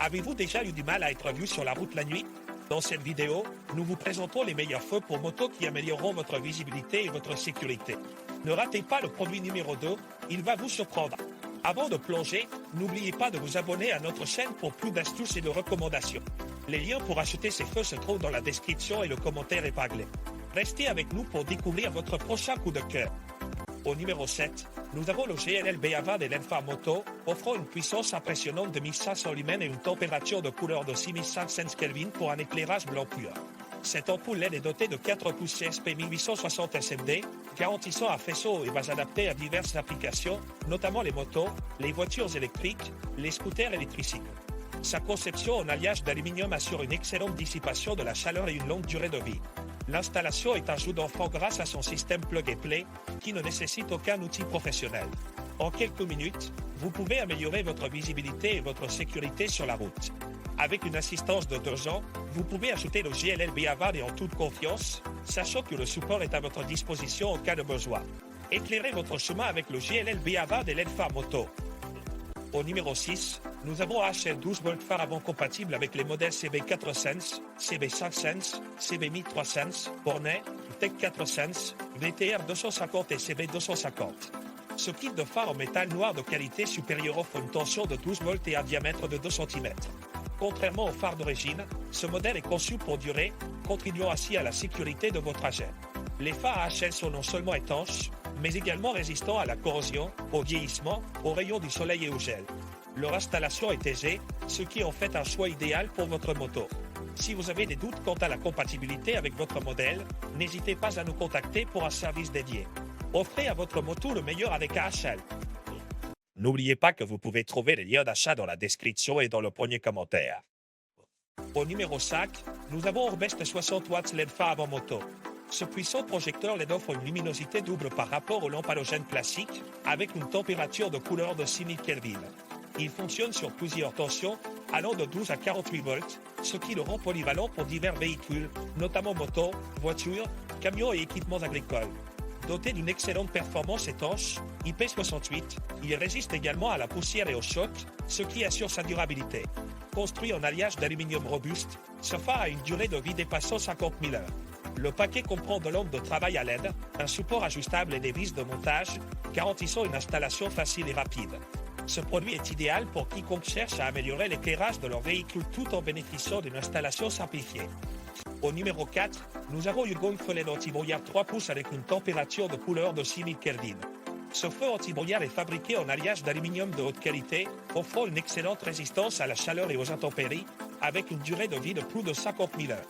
Avez-vous déjà eu du mal à être vu sur la route la nuit? Dans cette vidéo, nous vous présentons les meilleurs feux pour moto qui amélioreront votre visibilité et votre sécurité. Ne ratez pas le produit numéro 2, il va vous surprendre. Avant de plonger, n'oubliez pas de vous abonner à notre chaîne pour plus d'astuces et de recommandations. Les liens pour acheter ces feux se trouvent dans la description et le commentaire épinglé. Restez avec nous pour découvrir votre prochain coup de cœur. Au numéro 7, nous avons le GLL BAVA de l'Enfa Moto, offrant une puissance impressionnante de 1500 lumens et une température de couleur de 6500 Kelvin pour un éclairage blanc pur. Cette ampoule LED est dotée de 4 pouces CSP 1860 SMD, garantissant un faisceau et va adapté à diverses applications, notamment les motos, les voitures électriques, les scooters et les tricycles. Sa conception en alliage d'aluminium assure une excellente dissipation de la chaleur et une longue durée de vie. L'installation est un jeu d'enfant grâce à son système plug and play, qui ne nécessite aucun outil professionnel. En quelques minutes, vous pouvez améliorer votre visibilité et votre sécurité sur la route. Avec une assistance de 2 ans, vous pouvez ajouter le GLL BAVA et en toute confiance, sachant que le support est à votre disposition en cas de besoin. Éclairez votre chemin avec le GLL BAVA de l'Enfa Moto. Au numéro 6, nous avons un HL12V phare avant compatible avec les modèles CB4Sense, CB5Sense, CB1300, Bornet, Tech 4Sense, VTR 250 et CB250. Ce kit de phare en métal noir de qualité supérieure offre une tension de 12 volts et un diamètre de 2 cm. Contrairement au phare d'origine, ce modèle est conçu pour durer, contribuant ainsi à la sécurité de vos trajets. Les phares HL sont non seulement étanches, mais également résistants à la corrosion, au vieillissement, aux rayons du soleil et au gel. Leur installation est aisée, ce qui en fait un choix idéal pour votre moto. Si vous avez des doutes quant à la compatibilité avec votre modèle, n'hésitez pas à nous contacter pour un service dédié. Offrez à votre moto le meilleur avec HL. N'oubliez pas que vous pouvez trouver les liens d'achat dans la description et dans le premier commentaire. Au numéro 5, nous avons Orbest 60 watts LED phare avant moto. Ce puissant projecteur LED offre une luminosité double par rapport aux lampes halogènes classiques, avec une température de couleur de 6000 Kelvin. Il fonctionne sur plusieurs tensions, allant de 12 à 48 volts, ce qui le rend polyvalent pour divers véhicules, notamment motos, voitures, camions et équipements agricoles. Doté d'une excellente performance étanche, IP68, il résiste également à la poussière et au choc, ce qui assure sa durabilité. Construit en alliage d'aluminium robuste, ce phare a une durée de vie dépassant 50 000 heures. Le paquet comprend de lampes de travail à LED, un support ajustable et des vis de montage, garantissant une installation facile et rapide. Ce produit est idéal pour quiconque cherche à améliorer l'éclairage de leur véhicule tout en bénéficiant d'une installation simplifiée. Au numéro 4, nous avons Yugong Feu LED anti-brouillard 3 pouces avec une température de couleur de 6000 Kelvin. Ce feu anti-brouillard est fabriqué en alliage d'aluminium de haute qualité, offrant une excellente résistance à la chaleur et aux intempéries, avec une durée de vie de plus de 50 000 heures.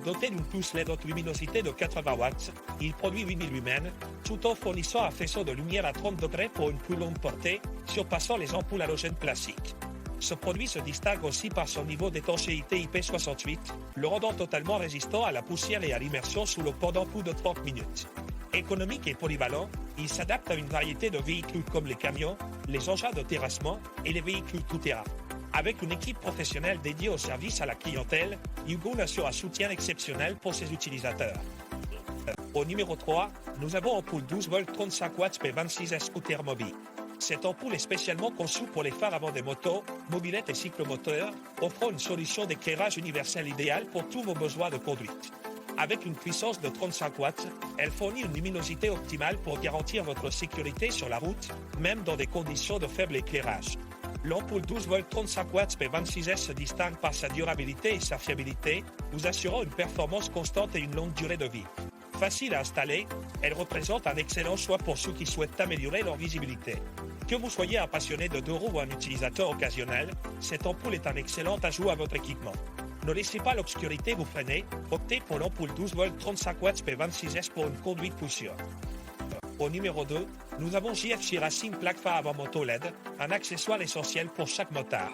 Doté d'une pousse LED haute luminosité de 80 watts, il produit 8000 lumens, tout en fournissant un faisceau de lumière à 30 degrés pour une plus longue portée, surpassant les ampoules halogènes classiques. Ce produit se distingue aussi par son niveau d'étanchéité IP68, le rendant totalement résistant à la poussière et à l'immersion sous l'eau pendant plus de 30 minutes. Économique et polyvalent, il s'adapte à une variété de véhicules comme les camions, les engins de terrassement et les véhicules tout-terrain. Avec une équipe professionnelle dédiée au service à la clientèle, Yugong assure un soutien exceptionnel pour ses utilisateurs. Au numéro 3, nous avons ampoule 12 volts 35 watts P26S Scooter Mobi. Cette ampoule est spécialement conçue pour les phares avant des motos, mobylettes et cyclomoteurs, offrant une solution d'éclairage universel idéale pour tous vos besoins de conduite. Avec une puissance de 35 watts, elle fournit une luminosité optimale pour garantir votre sécurité sur la route, même dans des conditions de faible éclairage. L'ampoule 12 volts 35 watts P26S se distingue par sa durabilité et sa fiabilité, vous assurant une performance constante et une longue durée de vie. Facile à installer, elle représente un excellent choix pour ceux qui souhaitent améliorer leur visibilité. Que vous soyez un passionné de 2 roues ou un utilisateur occasionnel, cette ampoule est un excellent ajout à votre équipement. Ne laissez pas l'obscurité vous freiner, optez pour l'ampoule 12 volts 35 watts P26S pour une conduite plus sûre. Au numéro 2, nous avons JFC Racing plaque phare avant moto LED, un accessoire essentiel pour chaque motard.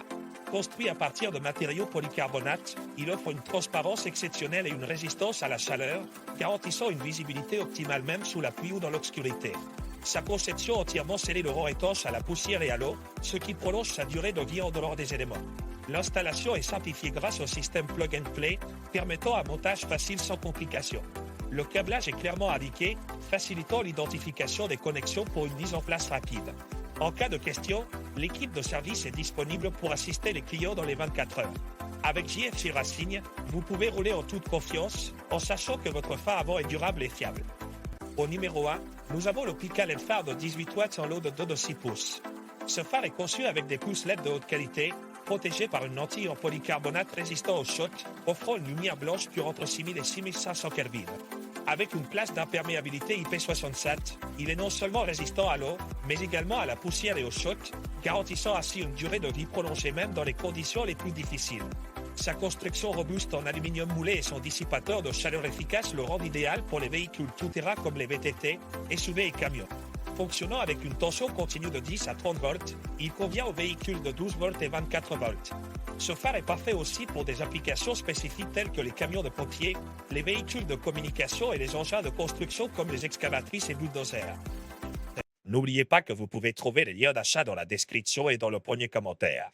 Construit à partir de matériaux polycarbonate, il offre une transparence exceptionnelle et une résistance à la chaleur, garantissant une visibilité optimale même sous la pluie ou dans l'obscurité. Sa conception entièrement scellée le rend étanche à la poussière et à l'eau, ce qui prolonge sa durée de vie en dehors des éléments. L'installation est simplifiée grâce au système plug and play, permettant un montage facile sans complications. Le câblage est clairement indiqué, facilitant l'identification des connexions pour une mise en place rapide. En cas de question, L'équipe de service est disponible pour assister les clients dans les 24 heures. Avec JFC Racing, vous pouvez rouler en toute confiance, en sachant que votre phare avant est durable et fiable. Au numéro 1, nous avons le Picalet phare de 18 watts en lot de 2 de 6 pouces. Ce phare est conçu avec des pouces LED de haute qualité, protégé par une lentille en polycarbonate résistant aux chocs, offrant une lumière blanche pure entre 6000 et 6500 Kelvin. Avec une classe d'imperméabilité IP67, il est non seulement résistant à l'eau, mais également à la poussière et aux chocs, garantissant ainsi une durée de vie prolongée même dans les conditions les plus difficiles. Sa construction robuste en aluminium moulé et son dissipateur de chaleur efficace le rendent idéal pour les véhicules tout-terrain comme les VTT, SUV et camions. Fonctionnant avec une tension continue de 10 à 30 volts, il convient aux véhicules de 12 volts et 24 volts. Ce phare est parfait aussi pour des applications spécifiques telles que les camions de pompiers, les véhicules de communication et les engins de construction comme les excavatrices et bulldozers. N'oubliez pas que vous pouvez trouver les liens d'achat dans la description et dans le premier commentaire.